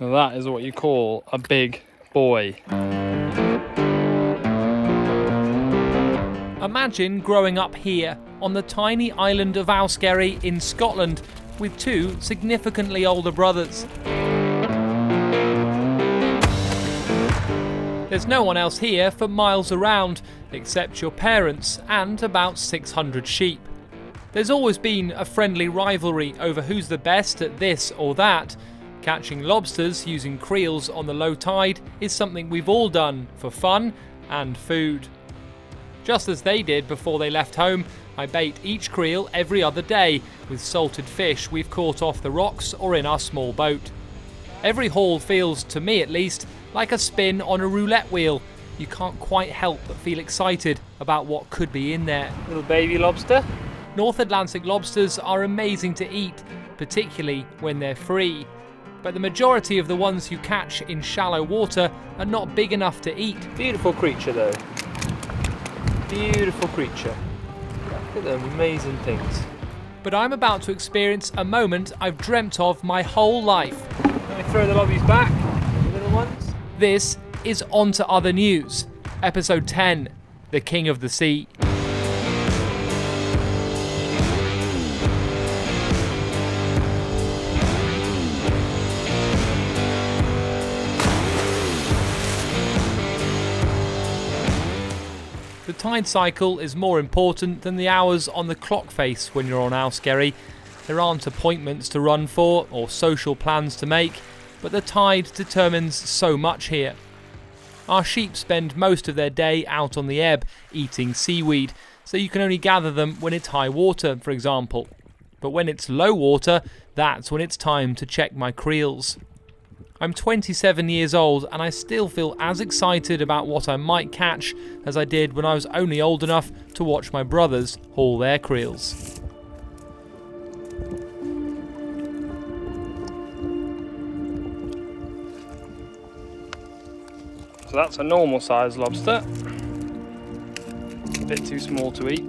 Now that is what you call a big boy. Imagine growing up here on the tiny island of Owskerry in Scotland with two significantly older brothers. There's no one else here for miles around except your parents and about 600 sheep. There's always been a friendly rivalry over who's the best at this or that. Catching lobsters using creels on the low tide is something we've all done for fun and food. Just as they did before they left home, I bait each creel every other day with salted fish we've caught off the rocks or in our small boat. Every haul feels, to me at least, like a spin on a roulette wheel. You can't quite help but feel excited about what could be in there. Little baby lobster. North Atlantic lobsters are amazing to eat, particularly when they're free. But the majority of the ones you catch in shallow water are not big enough to eat. Beautiful creature though. Beautiful creature. Look at them amazing things. But I'm about to experience a moment I've dreamt of my whole life. Let me throw the lobbies back, the little ones. This is On to Other News, Episode 10, The King of the Sea. The tide cycle is more important than the hours on the clock face when you're on Owskerry. There aren't appointments to run for or social plans to make, but the tide determines so much here. Our sheep spend most of their day out on the ebb, eating seaweed, so you can only gather them when it's high water, for example. But when it's low water, that's when it's time to check my creels. I'm 27 years old and I still feel as excited about what I might catch as I did when I was only old enough to watch my brothers haul their creels. So that's a normal sized lobster. A bit too small to eat.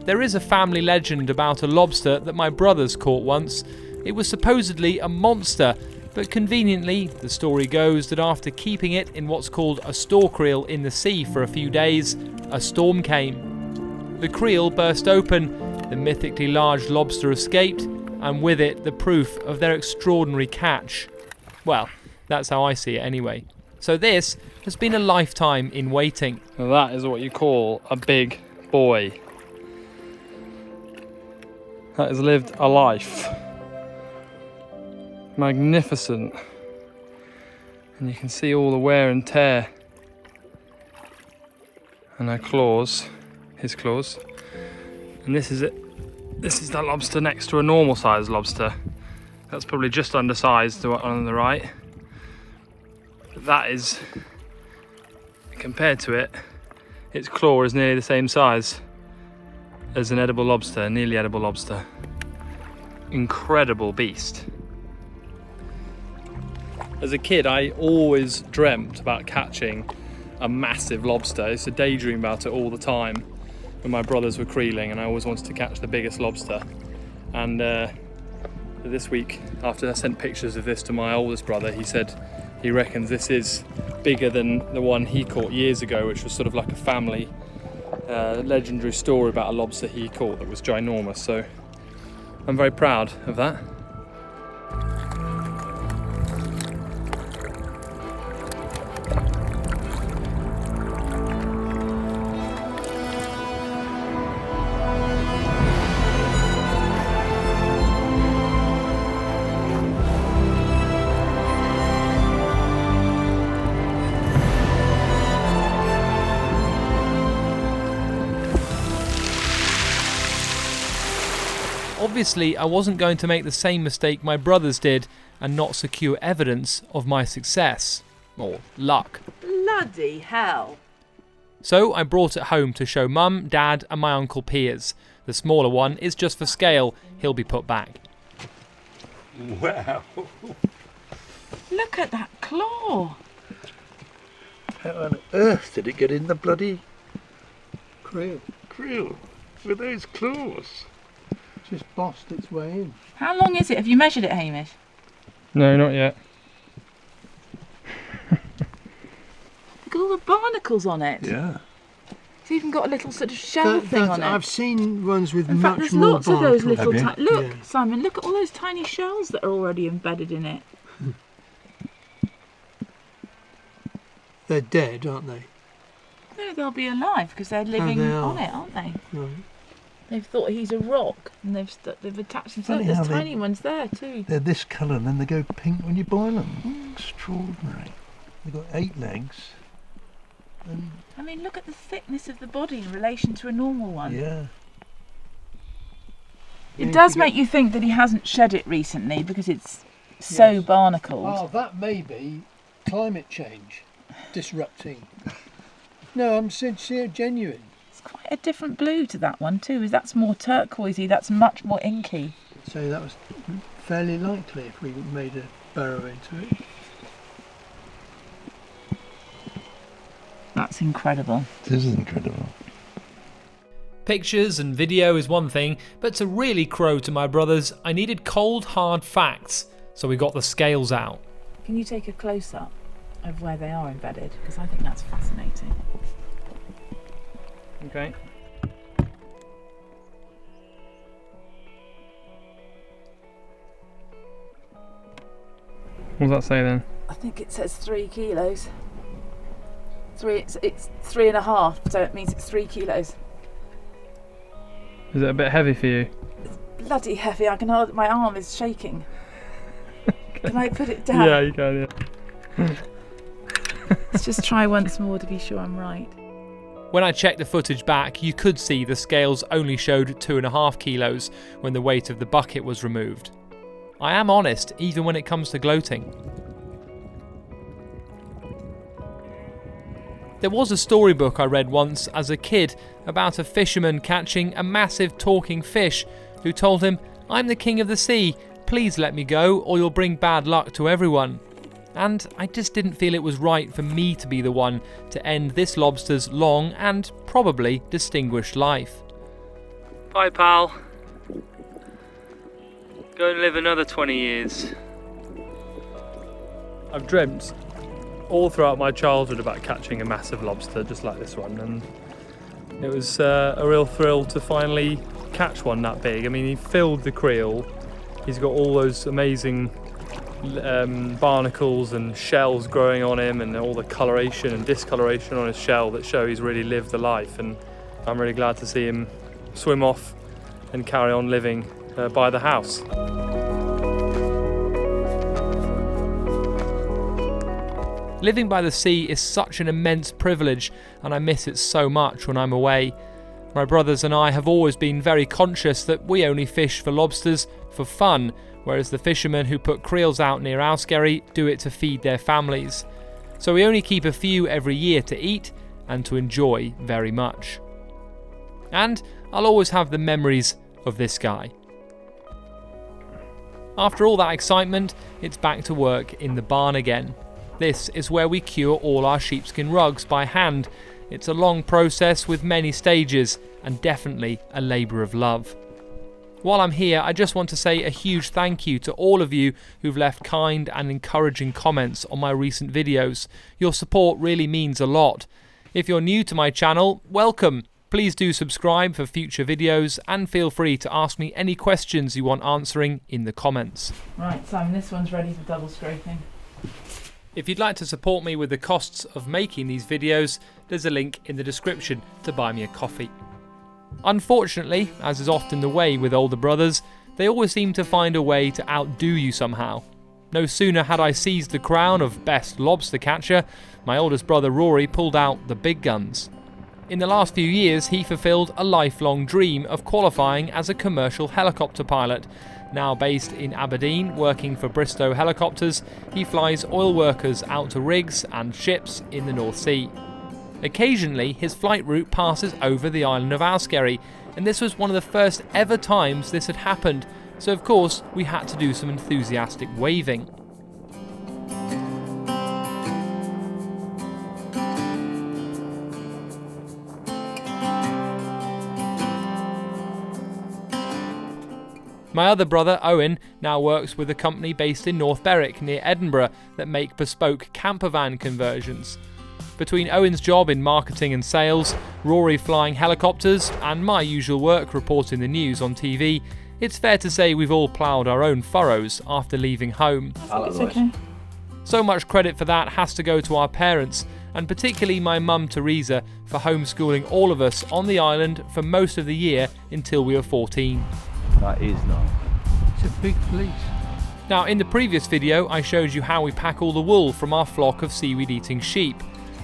There is a family legend about a lobster that my brothers caught once. It was supposedly a monster, but conveniently, the story goes that after keeping it in what's called a store creel in the sea for a few days, a storm came. The creel burst open, the mythically large lobster escaped, and with it the proof of their extraordinary catch. Well, that's how I see it anyway. So this has been a lifetime in waiting. Now that is what you call a big boy. That has lived a life. Magnificent. And you can see all the wear and tear. And her claws, his claws. And this is it. This is that lobster next to a normal sized lobster. That's probably just undersized, the one on the right. But that is, compared to it, its claw is nearly the same size as an edible lobster, nearly edible lobster. Incredible beast. As a kid, I always dreamt about catching a massive lobster. I used to daydream about it all the time when my brothers were creeling, and I always wanted to catch the biggest lobster. And this week, after I sent pictures of this to my oldest brother, he said he reckons this is bigger than the one he caught years ago, which was sort of like a family legendary story about a lobster he caught that was ginormous. So I'm very proud of that. Obviously, I wasn't going to make the same mistake my brothers did and not secure evidence of my success. Or luck. Bloody hell. So I brought it home to show Mum, Dad and my Uncle Piers. The smaller one is just for scale. He'll be put back. Wow. Look at that claw. How on earth did it get in the bloody creel with those claws? Just bossed its way in. How long is it? Have you measured it, Hamish? No, not yet. at all the barnacles on it. Yeah. It's even got a little sort of shell thing on it. I've seen ones with In fact, much there's more lots of those barnacles. little Have you? Look, Yeah. Simon, look at all those tiny shells that are already embedded in it. They're dead, aren't they? No, they'll be alive because they're living they on are. it, aren't they? Right. They've thought he's a rock and they've attached themselves. Funny There's how they- tiny ones there too. They're this colour and then they go pink when you boil them. Extraordinary. They've got 8 legs. And I mean, look at the thickness of the body in relation to a normal one. yeah. It does make you think that he hasn't shed it recently because it's so Yes. barnacled. Oh, that may be climate change disrupting. No, I'm sincere, genuine. It's quite a different blue to that one too. That's more turquoisey. That's much more inky. So that was fairly likely if we made a burrow into it. That's incredible. This is incredible. Pictures and video is one thing, but to really crow to my brothers, I needed cold, hard facts, so we got the scales out. Can you take a close-up of where they are embedded? Because I think that's fascinating. Okay. What does that say then? I think it says 3 kilos. It's 3.5, so it means it's 3 kilos. Is it a bit heavy for you? Bloody heavy. I can hold. My arm is shaking. Can I put it down? Yeah, you can, yeah. Let's just try once more to be sure I'm right. When I checked the footage back, you could see the scales only showed 2.5 kilos when the weight of the bucket was removed. I am honest, even when it comes to gloating. There was a storybook I read once as a kid about a fisherman catching a massive talking fish who told him, "I'm the king of the sea, please let me go or you'll bring bad luck to everyone." And I just didn't feel it was right for me to be the one to end this lobster's long and probably distinguished life. Bye, pal. Go and live another 20 years. I've dreamt all throughout my childhood about catching a massive lobster just like this one, and it was a real thrill to finally catch one that big. I mean, he filled the creel. He's got all those amazing barnacles and shells growing on him, and all the coloration and discoloration on his shell that show he's really lived the life, and I'm really glad to see him swim off and carry on living by the house. Living by the sea is such an immense privilege, and I miss it so much when I'm away. My brothers and I have always been very conscious that we only fish for lobsters for fun, whereas the fishermen who put creels out near Owskerry do it to feed their families. So we only keep a few every year to eat and to enjoy very much. And I'll always have the memories of this guy. After all that excitement, it's back to work in the barn again. This is where we cure all our sheepskin rugs by hand. It's a long process with many stages and definitely a labour of love. While I'm here, I just want to say a huge thank you to all of you who've left kind and encouraging comments on my recent videos. Your support really means a lot. If you're new to my channel, welcome. Please do subscribe for future videos and feel free to ask me any questions you want answering in the comments. Right, Simon, this one's ready for double scraping. If you'd like to support me with the costs of making these videos, there's a link in the description to buy me a coffee. Unfortunately, as is often the way with older brothers, they always seem to find a way to outdo you somehow. No sooner had I seized the crown of best lobster catcher, my oldest brother Rory pulled out the big guns. In the last few years, he fulfilled a lifelong dream of qualifying as a commercial helicopter pilot. Now based in Aberdeen, working for Bristow Helicopters, he flies oil workers out to rigs and ships in the North Sea. Occasionally, his flight route passes over the island of Owskerry, and this was one of the first ever times this had happened, so of course we had to do some enthusiastic waving. My other brother, Owen, now works with a company based in North Berwick near Edinburgh that make bespoke campervan conversions. Between Owen's job in marketing and sales, Rory flying helicopters, and my usual work reporting the news on TV, it's fair to say we've all ploughed our own furrows after leaving home. It's okay. So much credit for that has to go to our parents, and particularly my mum Teresa for homeschooling all of us on the island for most of the year until we were 14. That is nice. It's a big fleece. Now, in the previous video I showed you how we pack all the wool from our flock of seaweed-eating sheep.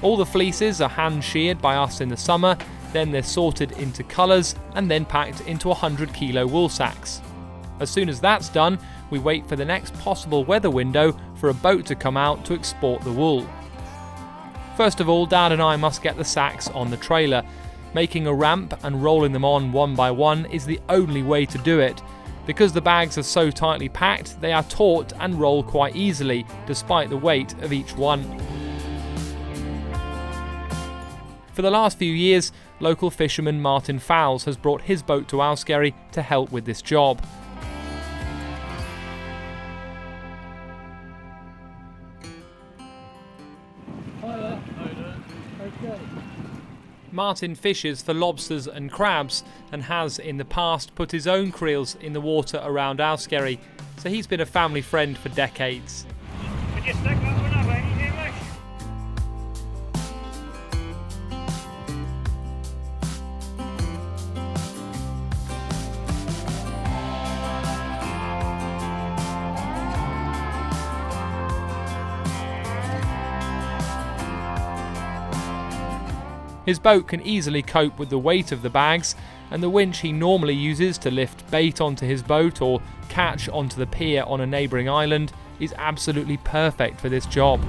All the fleeces are hand-sheared by us in the summer, then they're sorted into colours and then packed into 100-kilo wool sacks. As soon as that's done, we wait for the next possible weather window for a boat to come out to export the wool. First of all, Dad and I must get the sacks on the trailer. Making a ramp and rolling them on one by one is the only way to do it. Because the bags are so tightly packed, they are taut and roll quite easily, despite the weight of each one. For the last few years, local fisherman Martin Fowles has brought his boat to Owskerry to help with this job. Martin fishes for lobsters and crabs and has in the past put his own creels in the water around Owskerry, so he's been a family friend for decades. Would you stick that one up, English? His boat can easily cope with the weight of the bags, and the winch he normally uses to lift bait onto his boat or catch onto the pier on a neighbouring island is absolutely perfect for this job.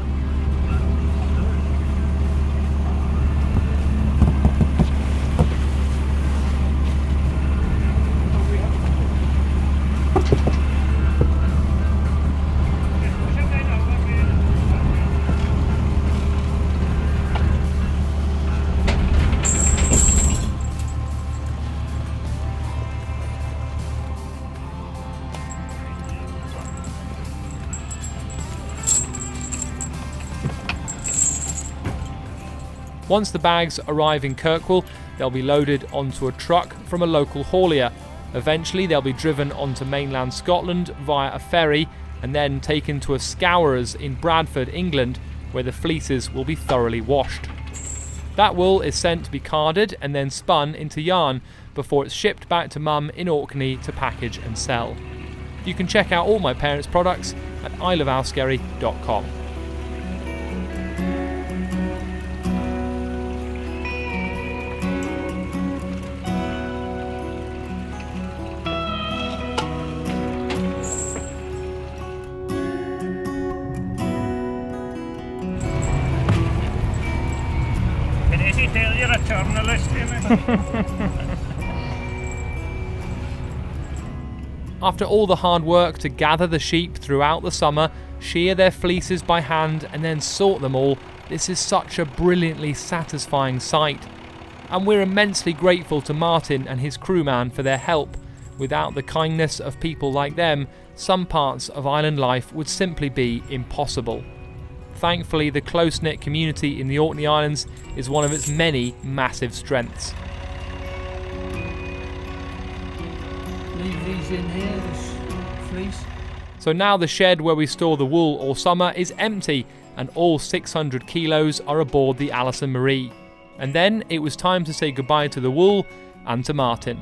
Once the bags arrive in Kirkwall, they'll be loaded onto a truck from a local haulier. Eventually they'll be driven onto mainland Scotland via a ferry and then taken to a scourer's in Bradford, England, where the fleeces will be thoroughly washed. That wool is sent to be carded and then spun into yarn before it's shipped back to Mum in Orkney to package and sell. You can check out all my parents' products at iloveowskerry.com. You're a journalist, After all the hard work to gather the sheep throughout the summer, shear their fleeces by hand and then sort them all, this is such a brilliantly satisfying sight. And we're immensely grateful to Martin and his crewman for their help. Without the kindness of people like them, some parts of island life would simply be impossible. Thankfully, the close-knit community in the Orkney Islands is one of its many massive strengths. Leave these in here, this fleece. So now the shed where we store the wool all summer is empty, and all 600 kilos are aboard the Alison Marie. And then it was time to say goodbye to the wool and to Martin.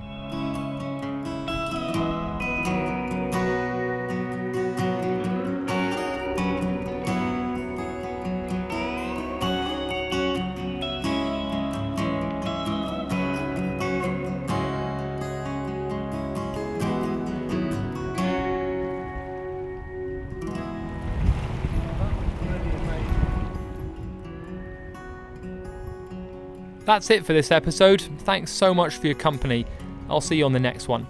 That's it for this episode. Thanks so much for your company. I'll see you on the next one.